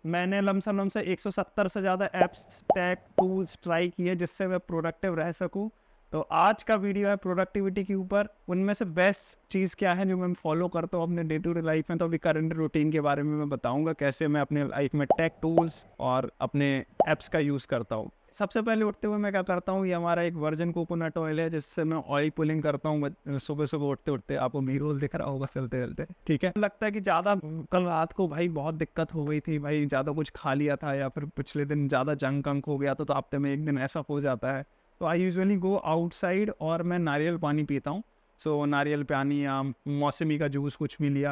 मैंने लमसम से 170 से ज़्यादा ऐप्स, टैग, टूल्स ट्राई किए जिससे मैं प्रोडक्टिव रह सकूँ। तो आज का वीडियो है प्रोडक्टिविटी के ऊपर। उनमें से बेस्ट चीज़ क्या है जो मैं फॉलो करता हूँ अपने डे टू डे लाइफ में, तो अभी करंट रूटीन के बारे में मैं बताऊँगा कैसे मैं अपने लाइफ में टैग टूल्स और अपने ऐप्स का यूज़ करता हूँ। सबसे पहले उठते हुए मैं क्या करता हूँ, ये हमारा एक वर्जिन कोकोनट ऑयल है जिससे मैं ऑयल पुलिंग करता हूँ सुबह-सुबह उठते-उठते। आपको बी-रोल दिख रहा होगा चलते-चलते, ठीक है? लगता है कि ज़्यादा कल रात को भाई बहुत दिक्कत हो गई थी, भाई ज़्यादा कुछ खा लिया था या फिर पिछले दिन ज़्यादा जंक-वंक हो गया था, तो हफ्ते में 1 दिन ऐसा हो जाता है। तो आई यूजुअली गो आउटसाइड और मैं नारियल पानी पीता हूँ। सो नारियल पानी या मौसमी का जूस कुछ भी लिया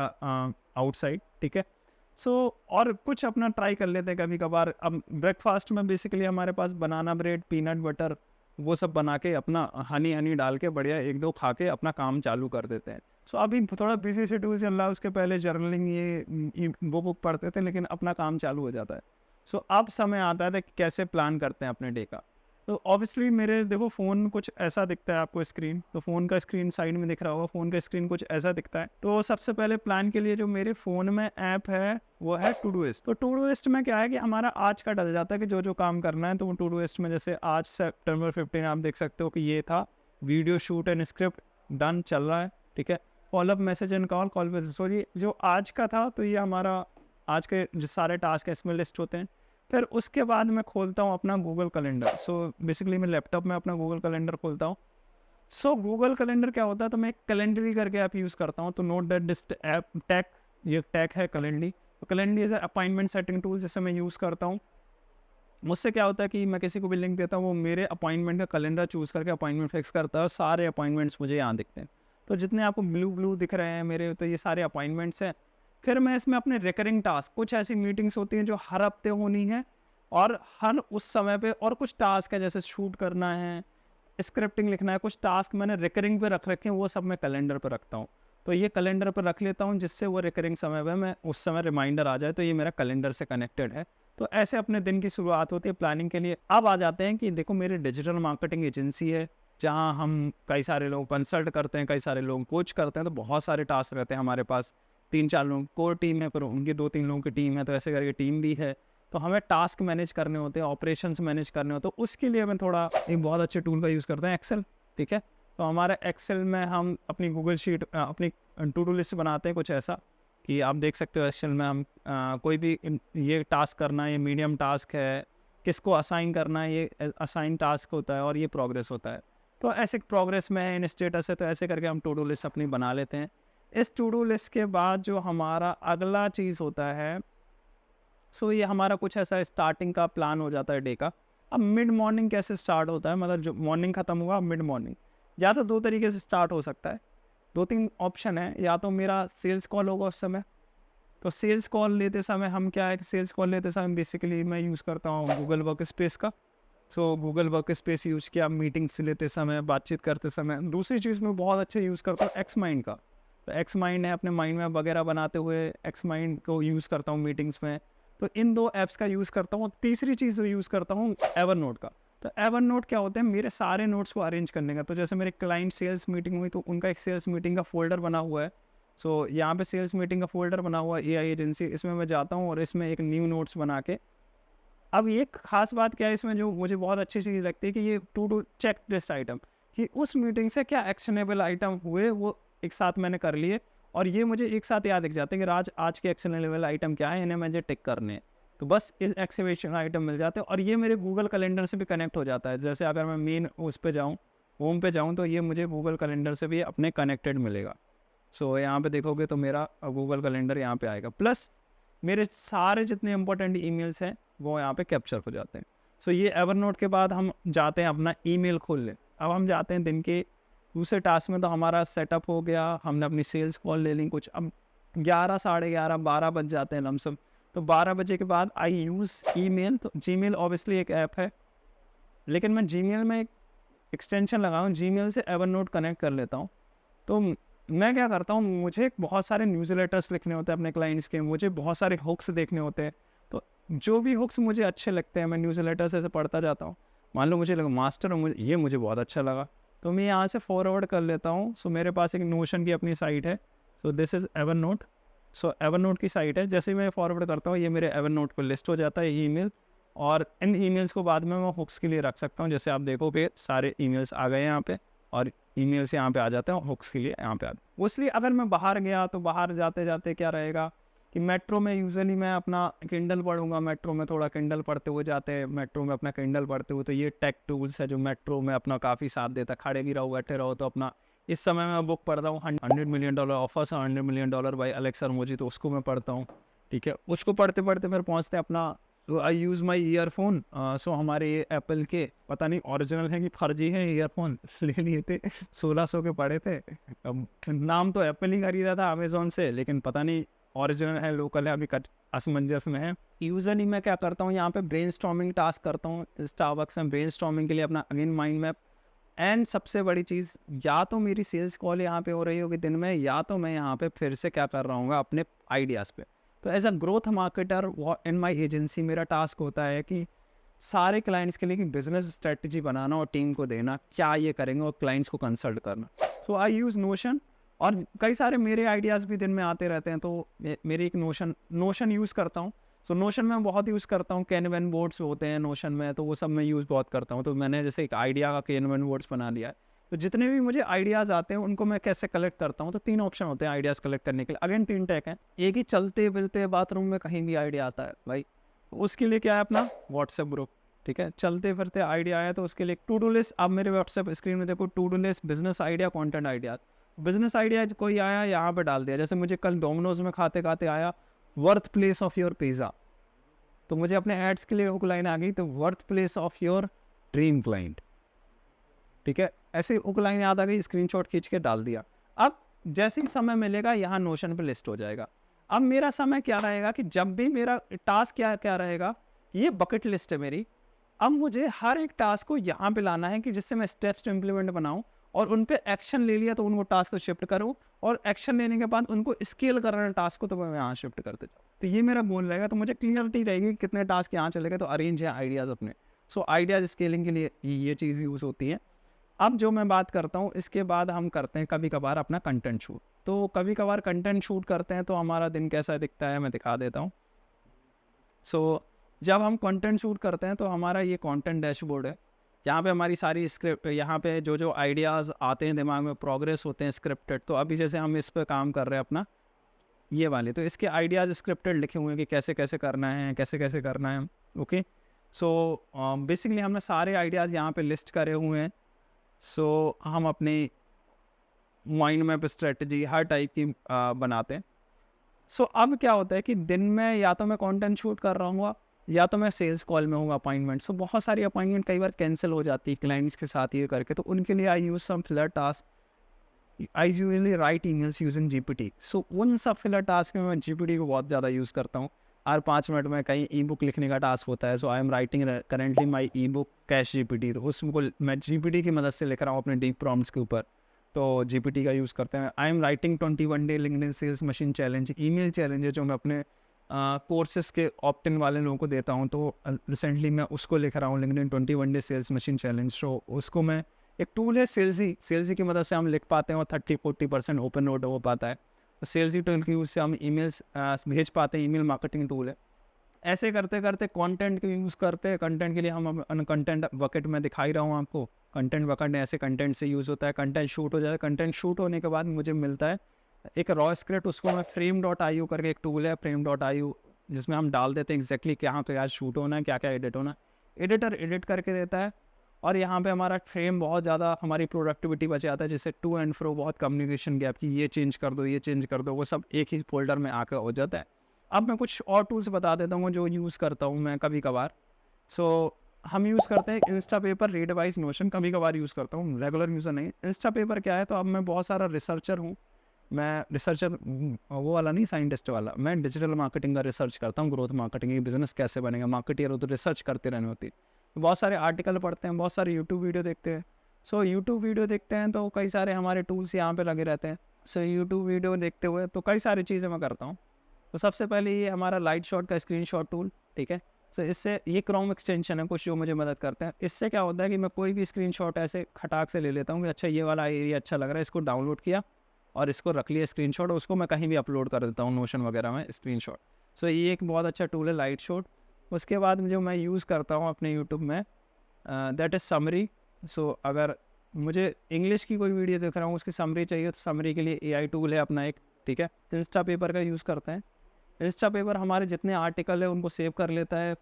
आउटसाइड, ठीक है? सो और कुछ अपना ट्राई कर लेते हैं कभी-कभार। अब ब्रेकफ़ास्ट में बेसिकली हमारे पास बनाना ब्रेड, पीनट बटर वो सब बना के अपना हनी डाल के बढ़िया 1-2 खा के अपना काम चालू कर देते हैं। सो अभी थोड़ा बिज़ी शेड्यूल चल रहा है, उसके पहले जर्नलिंग ये बुक पढ़ते थे, लेकिन अपना काम चालू हो जाता है। सो अब समय आता है कि कैसे प्लान करते हैं अपने डे का। तो ऑब्वियसली मेरे देखो फ़ोन कुछ ऐसा दिखता है आपको स्क्रीन, तो फ़ोन का स्क्रीन साइड में दिख रहा होगा, फ़ोन का स्क्रीन कुछ ऐसा दिखता है। तो सबसे पहले प्लान के लिए जो मेरे फ़ोन में ऐप है, वो है टू-डू-लिस्ट। तो टू-डू-लिस्ट में क्या है कि हमारा आज का डल जाता है कि जो-जो काम करना है, तो वो टू-डू-लिस्ट में जैसे आज सितंबर 15 आप देख सकते हो कि ये था, video shoot and script done चल रहा है, ठीक है? Follow up message and call पे सो ये जो आज का था, तो ये हमारा आज के जो सारे टास्क हैं इसमें लिस्ट होते हैं। फिर उसके बाद मैं खोलता हूँ अपना गूगल कैलेंडर। सो बेसिकली मैं लैपटॉप में अपना गूगल कैलेंडर खोलता हूँ। सो गूगल कैलेंडर क्या होता है, तो मैं एक कैलेंडरी करके ऐप यूज़ करता हूँ। तो note that this app tag, ये टैग है कैलेंडरी। तो कैलेंडरी इज़ अपॉइंटमेंट सेटिंग टूल जिसे मैं यूज़ करता हूँ। मुझसे क्या होता है कि मैं किसी को भी लिंक देता हूँ, वो मेरे अपॉइंटमेंट का कैलेंडर चूज़ करके अपॉइंटमेंट फिक्स करता है और सारे अपॉइंटमेंट्स मुझे यहाँ दिखते हैं। तो जितने आपको ब्लू दिख रहे हैं मेरे, तो ये सारे अपॉइंटमेंट्स हैं। फिर मैं इसमें अपने रिकरिंग टास्क, कुछ ऐसी मीटिंग्स होती हैं जो हर हफ्ते होनी है और हर उस समय पे, और कुछ टास्क है जैसे शूट करना है, स्क्रिप्टिंग लिखना है, कुछ टास्क मैंने रिकरिंग पे रख रखे हैं, वो सब मैं कैलेंडर पे रखता हूँ। तो ये कैलेंडर पे रख लेता हूँ जिससे वो रिकरिंग समय पे मैं उस समय रिमाइंडर आ जाए, तो ये मेरा कैलेंडर से कनेक्टेड है। तो ऐसे अपने दिन की शुरुआत होती है प्लानिंग के लिए। अब आ जाते हैं कि देखो मेरी डिजिटल मार्केटिंग एजेंसी है, जहाँ हम कई सारे लोग कंसल्ट करते हैं, कई सारे लोग कोच करते हैं, तो बहुत सारे टास्क रहते हैं हमारे पास। 3-4 लोग कोर टीम है, फिर उनकी 2-3 लोगों की टीम है, तो ऐसे करके टीम भी है। तो हमें टास्क मैनेज करने होते हैं, ऑपरेशंस मैनेज करने होते हैं, तो उसके लिए मैं थोड़ा एक बहुत अच्छे टूल का यूज़ करते हैं, एक्सेल, ठीक है? तो हमारा एक्सेल में हम अपनी गूगल शीट अपनी टू डू लिस्ट बनाते हैं कुछ ऐसा कि आप देख सकते हो एक्सेल में हम कोई भी ये टास्क करना है, ये मीडियम टास्क है, किसको असाइन करना है, ये असाइन टास्क होता है और ये प्रोग्रेस होता है। तो ऐसे प्रोग्रेस में है, इन स्टेटस है, तो ऐसे करके हम टू डू लिस्ट अपनी बना लेते हैं। इस टू डू लिस्ट के बाद जो हमारा अगला चीज़ होता है, सो ये हमारा कुछ ऐसा स्टार्टिंग का प्लान हो जाता है डे का। अब मिड मॉर्निंग कैसे स्टार्ट होता है, मतलब जो मॉर्निंग ख़त्म हुआ, मिड मॉर्निंग या तो 2 तरीके से स्टार्ट हो सकता है। 2-3 ऑप्शन है, या तो मेरा सेल्स कॉल होगा उस समय। तो सेल्स कॉल लेते समय हम क्या है कि सेल्स कॉल लेते समय बेसिकली मैं यूज़ करता हूँ गूगल वर्क स्पेस का। सो गूगल वर्क स्पेस यूज़ किया मीटिंग्स लेते समय, बातचीत करते समय। दूसरी चीज़ मैं बहुत अच्छा यूज़ करता हूँ एक्स माइंड का। तो एक्स माइंड है, अपने माइंड मैप वगैरह बनाते हुए एक्स माइंड को यूज़ करता हूँ मीटिंग्स में। तो इन 2 ऐप्स का यूज़ करता हूँ। तीसरी चीज़ जो यूज़ करता हूँ एवरनोट का। तो एवरनोट क्या होता है, मेरे सारे नोट्स को अरेंज करने का। तो जैसे मेरे क्लाइंट सेल्स मीटिंग हुई, तो उनका एक सेल्स मीटिंग का फ़ोल्डर बना हुआ है। सो यहाँ पे सेल्स मीटिंग का फ़ोल्डर बना हुआ है एआई एजेंसी, इसमें मैं जाता हूँ और इसमें एक न्यू नोट्स बना के। अब ये खास बात क्या है इसमें जो मुझे बहुत अच्छी चीज़ लगती है कि ये to do checklist item, कि उस मीटिंग से क्या एक्शनेबल आइटम हुए वो एक साथ मैंने कर लिए, और ये मुझे एक साथ याद दिख जाते हैं कि आज के एक्शनेबल आइटम क्या है, इन्हें मुझे टिक करने हैं। तो बस इस एक्टिवेशन आइटम मिल जाते हैं और ये मेरे गूगल कैलेंडर से भी कनेक्ट हो जाता है। जैसे अगर मैं मेन उस पे जाऊँ, होम पे जाऊँ, तो ये मुझे गूगल कैलेंडर से भी अपने कनेक्टेड मिलेगा। सो यहाँ पे देखोगे तो मेरा गूगल कैलेंडर यहाँ पे आएगा, प्लस मेरे सारे जितने इंपॉर्टेंट ईमेल्स हैं वो यहाँ पे कैप्चर हो जाते हैं। सो ये एवरनोट के बाद हम जाते हैं अपना ईमेल खोलने। अब हम जाते हैं दिन के दूसरे टास्क में। तो हमारा सेटअप हो गया, हमने अपनी सेल्स कॉल ले ली कुछ। अब 11, साढ़े 11, 12 बज जाते हैं लमसम। तो 12 बजे के बाद आई यूज़ ईमेल। तो जीमेल ऑब्वियसली एक ऐप है, लेकिन मैं जीमेल में एक एक्सटेंशन लगाऊँ, जीमेल से एवरनोट कनेक्ट कर लेता हूँ। तो मैं क्या करता हूँ, मुझे बहुत सारे न्यूज़लेटर्स लिखने होते हैं अपने क्लाइंट्स के, मुझे बहुत सारे हुक्स देखने होते हैं। तो जो भी हुक्स मुझे अच्छे लगते हैं मैं न्यूज़लेटर से ऐसे पढ़ता जाता हूँ। मान लो मुझे लगा मास्टर, मुझे बहुत अच्छा लगा, तो मैं यहाँ से फॉरवर्ड कर लेता हूँ। सो मेरे पास एक नोशन की अपनी साइट है। So this is Evernote. So Evernote की साइट है, जैसे ही मैं फॉरवर्ड करता हूँ ये मेरे एवरनोट पर लिस्ट हो जाता है ईमेल, और इन ईमेल्स को बाद में मैं हुक्स के लिए रख सकता हूँ। जैसे आप देखोगे सारे ईमेल्स आ गए यहाँ पे, और ईमेल्स यहाँ पे आ जाते हैं और हुक्स के लिए यहाँ पे आते हैं। वो इसलिए अगर मैं बाहर गया तो बाहर जाते जाते क्या रहेगा कि मेट्रो में यूजुअली मैं अपना किंडल पढ़ूंगा, मेट्रो में थोड़ा किंडल पढ़ते हुए जाते हैं, मेट्रो में अपना किंडल पढ़ते हुए, तो ये टेक टूल्स है जो मेट्रो में अपना काफ़ी साथ देता है। खड़े भी रहो बैठे रहो तो अपना, इस समय मैं बुक पढ़ रहा हूँ $100 million offers, $100 million by Alex Hormozi, तो उसको मैं पढ़ता हूँ। ठीक है, उसको पढ़ते पढ़ते फिर पहुँचते अपना, तो आई यूज़ माई ईयरफोन। सो हमारे ये एप्पल के पता नहीं ओरिजिनल है कि फर्जी है ईयरफोन ले लिए थे, 1600 के पड़े थे। अब नाम तो एप्पल ही खरीदा था अमेजोन से, लेकिन पता नहीं ओरिजिनल है लोकल है, अभी असमंजस में है। यूजुअली मैं क्या करता हूँ यहाँ पे ब्रेनस्टॉर्मिंग टास्क करता हूँ स्टारबक्स में, ब्रेनस्टॉर्मिंग के लिए अपना अगेन माइंड मैप। एंड सबसे बड़ी चीज़, या तो मेरी सेल्स कॉल यहाँ पे हो रही होगी दिन में, या तो मैं यहाँ पे फिर से क्या कर रहा हूँ अपने आइडियाज़ पे। तो as a growth marketer in my agency मेरा टास्क होता है कि सारे क्लाइंट्स के लिए कि बिजनेस स्ट्रेटजी बनाना और टीम को देना क्या ये करेंगे, और क्लाइंट्स को कंसल्ट करना। सो आई यूज़ नोशन, और कई सारे मेरे आइडियाज़ भी दिन में आते रहते हैं, तो मेरी एक नोशन यूज़ करता हूँ। सो नोशन में बहुत यूज़ करता हूँ, कैनवन बोर्ड्स होते हैं नोशन में, तो वो सब मैं यूज़ बहुत करता हूँ। तो मैंने जैसे एक आइडिया का कैनवन बोर्ड्स बना लिया है, तो जितने भी मुझे आइडियाज़ आते हैं उनको मैं कैसे कलेक्ट करता हूँ, तो 3 ऑप्शन होते हैं आइडियाज़ कलेक्ट करने के लिए। अगेन 3 टैग हैं। एक ही चलते फिरते बाथरूम में कहीं भी आइडिया आता है भाई, तो उसके लिए क्या है अपना व्हाट्सएप ग्रुप। ठीक है, चलते फिरते आइडिया आया तो उसके लिए टू डू लिस्ट। अब मेरे व्हाट्सएप स्क्रीन में देखो, to do list, business idea, content idea. Business idea कोई आया यहाँ पे डाल दिया, जैसे मुझे कल डोमिनोज में खाते खाते आया worth place of your pizza, तो मुझे अपने एड्स के लिए हुक लाइन आ गई, तो worth place of your dream client. ठीक है, ऐसे हुक लाइन याद आ गई, स्क्रीनशॉट खींच के डाल दिया। अब जैसे ही समय मिलेगा यहाँ नोशन पे लिस्ट हो जाएगा। अब मेरा समय क्या रहेगा कि जब भी मेरा टास्क क्या क्या रहेगा, ये बकेट लिस्ट है मेरी। अब मुझे हर एक टास्क को यहाँ पे लाना है कि जिससे मैं स्टेप्स टू इम्प्लीमेंट बनाऊँ, और उन पे एक्शन ले लिया तो उनको टास्क को शिफ्ट करूँ, और एक्शन लेने के बाद उनको स्केल करना टास्क को, तो मैं यहाँ शिफ्ट करते जाऊँ। तो ये मेरा गोल रहेगा, तो मुझे क्लियरिटी रहेगी कि कितने टास्क यहाँ चलेगा, तो अरेंज है आइडियाज़ अपने। सो आइडियाज़ स्केलिंग के लिए ये चीज़ यूज़ होती है। अब जो मैं बात करता हूँ, इसके बाद हम करते हैं कभी कभार अपना कंटेंट शूट। तो कभी कभार कंटेंट शूट करते हैं तो हमारा दिन कैसा दिखता है मैं दिखा देता हूँ। सो जब हम कंटेंट शूट करते हैं तो हमारा ये कंटेंट डैशबोर्ड है, यहाँ पे हमारी सारी स्क्रिप्ट, यहाँ पे जो जो आइडियाज़ आते हैं दिमाग में, प्रोग्रेस होते हैं स्क्रिप्टेड। तो अभी जैसे हम इस पे काम कर रहे हैं अपना ये वाले, तो इसके आइडियाज़ स्क्रिप्टेड लिखे हुए हैं कि कैसे कैसे करना है, कैसे कैसे करना है। ओके, सो बेसिकली हमने सारे आइडियाज़ यहाँ पे लिस्ट करे हुए हैं। सो हम अपनी माइंड मैप स्ट्रेटजी हर टाइप की बनाते हैं। सो अब क्या होता है कि दिन में या तो मैं कंटेंट शूट कर रहा हूँ, या तो मैं सेल्स कॉल में हूँ, अपॉइंटमेंट। सो बहुत सारी अपॉइंटमेंट कई बार कैंसिल हो जाती है क्लाइंट्स के साथ ये करके, तो उनके लिए I use some filler task. I usually write emails using GPT. So उन सब फिलर टास्क में मैं जीपीटी को बहुत ज़्यादा यूज़ करता हूँ। हर 5 मिनट में कहीं ई बुक लिखने का टास्क होता है, so I am writing currently my ebook cash GPT, तो उसको मैं जीपीटी की मदद से लिख रहा हूँ अपने डीप प्रॉम्प्ट्स के ऊपर, तो जीपीटी का यूज़ करते हैं। I am writing 21 day LinkedIn sales machine challenge, email challenge है जो मैं अपने कोर्सेज के ऑप्टिन वाले लोगों को देता हूँ, तो रिसेंटली मैं उसको लिख रहा हूँ LinkedIn 21 day sales machine challenge. तो उसको मैं, एक टूल है सेल्सी की मदद से हम लिख पाते हैं और 30-40% ओपन नोट हो पाता है। तो सेल्सी टूल की यूज़ से हम ईमेल्स भेज पाते हैं, ईमेल मार्केटिंग टूल है। ऐसे करते करते कंटेंट के यूज़ करते हैं। कंटेंट के लिए हम कंटेंट बकेट में दिखा ही रहा हूँ आपको, कंटेंट बकेट ऐसे कंटेंट से यूज़ होता है। कंटेंट शूट हो जाए, कंटेंट शूट होने के बाद मुझे मिलता है एक रॉ स्क्रिप्ट, उसको मैं frame.io करके एक टूल है frame.io, जिसमें हम डाल देते हैं एग्जैक्टली कहाँ पे आज शूट होना है, क्या क्या एडिट होना है। एडिटर एडिट करके देता है, और यहाँ पे हमारा फ्रेम बहुत ज़्यादा हमारी प्रोडक्टिविटी बच जाता है, जिससे टू एंड फ्रो बहुत कम्युनिकेशन गैप की ये चेंज कर दो, ये चेंज कर दो, वो सब एक ही फोल्डर में आकर हो जाता है। अब मैं कुछ और टूल्स बता देता हूँ जो यूज़ करता हूँ मैं कभी कभार। सो हम यूज़ करते हैं इंस्टा पेपर, रीडवाइज, नोशन कभी कभार यूज़ करता हूँ, रेगुलर यूज़र नहीं। इंस्टा पेपर क्या है, तो अब मैं बहुत सारा रिसर्चर हूँ। मैं रिसर्चर वो वाला नहीं, साइंटिस्ट वाला, मैं डिजिटल मार्केटिंग का रिसर्च करता हूँ, ग्रोथ मार्केटिंग, बिजनेस कैसे बनेगा, मार्केटियर हो तो रिसर्च करते रहने होती है। तो बहुत सारे आर्टिकल पढ़ते हैं, बहुत सारे यूट्यूब वीडियो देखते हैं। सो यूट्यूब वीडियो देखते हैं तो कई सारे हमारे टूल्स यहाँ पे लगे रहते हैं। सो यूट्यूब वीडियो देखते हुए तो कई सारी चीज़ें मैं करता हूँ। तो सबसे पहले ये हमारा लाइट शॉट का स्क्रीनशॉट टूल, ठीक है। सो इससे ये क्रोम एक्सटेंशन है कुछ जो मुझे मदद करते हैं। इससे क्या होता है कि मैं कोई भी स्क्रीनशॉट ऐसे खटाक से ले लेता हूँ कि अच्छा ये वाला एरिया अच्छा लग रहा है, इसको डाउनलोड किया, और इसको रख लिया स्क्रीनशॉट, उसको मैं कहीं भी अपलोड कर देता हूँ नोशन वगैरह में स्क्रीनशॉट। सो ये एक बहुत अच्छा टूल है लाइट शॉट। उसके बाद जो मैं यूज़ करता हूँ अपने यूट्यूब में दैट इज़ समरी। सो अगर मुझे इंग्लिश की कोई वीडियो देख रहा हूँ उसकी समरी चाहिए तो समरी के लिए AI टूल है अपना एक, ठीक है। इंस्टा पेपर का यूज़ करते हैं। इंस्टा पेपर हमारे जितने आर्टिकल है उनको सेव कर लेता है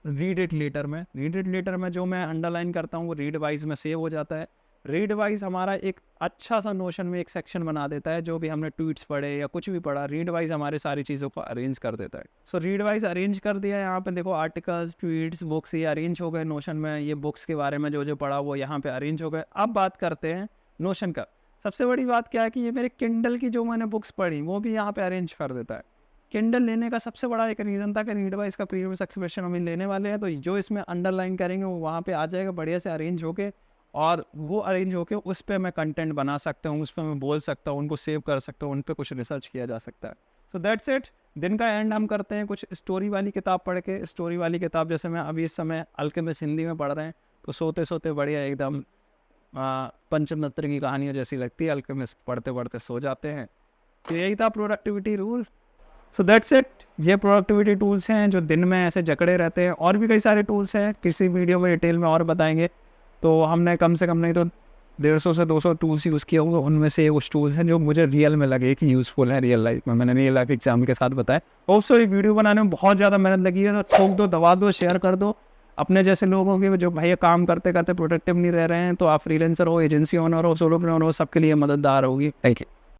रीड इट लेटर में। रीड इट लेटर में जो मैं अंडरलाइन करता हूँ वो रीड वाइज में सेव हो जाता है। रीड वाइज हमारा एक अच्छा सा नोशन में एक सेक्शन बना देता है, जो भी हमने ट्वीट्स पढ़े या कुछ भी पढ़ा रीड वाइज हमारे सारी चीज़ों को अरेंज कर देता है। सो रीड वाइज अरेंज कर दिया है। यहाँ पे देखो आर्टिकल्स, ट्वीट्स, बुक्स ये अरेंज हो गए नोशन में। ये बुक्स के बारे में जो जो पढ़ा वो यहाँ पे अरेंज हो गए। अब बात करते हैं नोशन का। सबसे बड़ी बात क्या है कि ये मेरे किंडल की जो मैंने बुक्स पढ़ी वो भी यहाँ पे अरेंज कर देता है। किंडल लेने का सबसे बड़ा एक रीज़न था कि रीड वाइज का प्रीमियम सब्सक्रिप्शन हम लेने वाले हैं, तो जो इसमें अंडरलाइन करेंगे वो वहाँ पे आ जाएगा बढ़िया से अरेंज होके, और वो अरेंज होके उस पर मैं कंटेंट बना सकता हूँ, उस पर मैं बोल सकता हूँ, उनको सेव कर सकता हूँ, उन पर कुछ रिसर्च किया जा सकता है। So that's it. दिन का एंड हम करते हैं कुछ स्टोरी वाली किताब पढ़ के। स्टोरी वाली किताब जैसे मैं अभी इस समय अल्केमिस्ट हिंदी में पढ़ रहे हैं, तो सोते सोते बढ़िया एकदम पंचतंत्र की कहानियाँ जैसी लगती है, अल्केमिस्ट पढ़ते पढ़ते सो जाते हैं। तो यही था productivity rule. So that's it. ये प्रोडक्टिविटी टूल्स हैं जो दिन में ऐसे जकड़े रहते हैं। और भी कई सारे टूल्स हैं, किसी वीडियो में डिटेल में और बताएंगे। तो हमने कम से कम नहीं तो 150 से 200 टूल्स यूज़ किए होंगे, उनमें से कुछ टूल्स हैं जो मुझे रियल में लगे कि यूज़फुल है रियल लाइफ में। मैंने रियल लाइफ एग्जाम के साथ बताया। होप्सो ये वीडियो बनाने में बहुत ज़्यादा मेहनत लगी है, तो ठोक दो, दबा दो, शेयर कर दो अपने जैसे लोगों के जो भैया काम करते करते प्रोडक्टिव नहीं रह रहे हैं। तो आप फ्रीलांसर हो, एजेंसी ओनर हो, सोलोप्रेन्योर हो, सबके लिए मददगार होगी। Thank you.